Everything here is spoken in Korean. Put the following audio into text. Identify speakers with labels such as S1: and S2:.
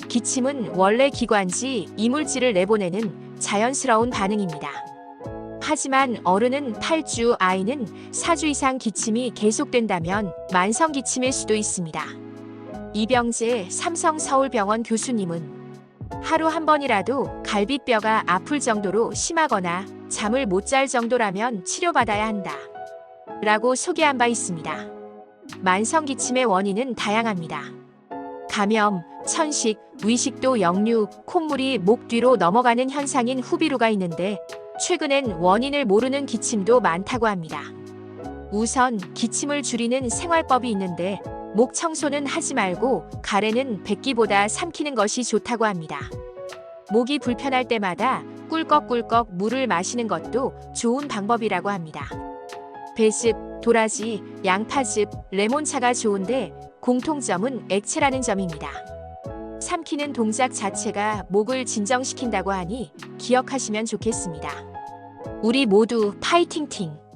S1: 기침은 원래 기관지 이물질을 내보내는 자연스러운 반응입니다. 하지만 어른은 8주, 아이는 4주 이상 기침이 계속된다면 만성 기침일 수도 있습니다. 이병재 삼성서울병원 교수님은 하루 한 번이라도 갈비뼈가 아플 정도로 심하거나 잠을 못 잘 정도라면 치료받아야 한다. 라고 소개한 바 있습니다. 만성 기침의 원인은 다양합니다. 감염, 천식, 위식도 역류, 콧물이 목 뒤로 넘어가는 현상인 후비루가 있는데 최근엔 원인을 모르는 기침도 많다고 합니다. 우선 기침을 줄이는 생활법이 있는데 목 청소는 하지 말고 가래는 뱉기보다 삼키는 것이 좋다고 합니다. 목이 불편할 때마다 꿀꺽꿀꺽 물을 마시는 것도 좋은 방법이라고 합니다. 배즙, 도라지, 양파즙, 레몬차가 좋은데 공통점은 액체라는 점입니다. 삼키는 동작 자체가 목을 진정시킨다고 하니 기억하시면 좋겠습니다. 우리 모두 파이팅팅!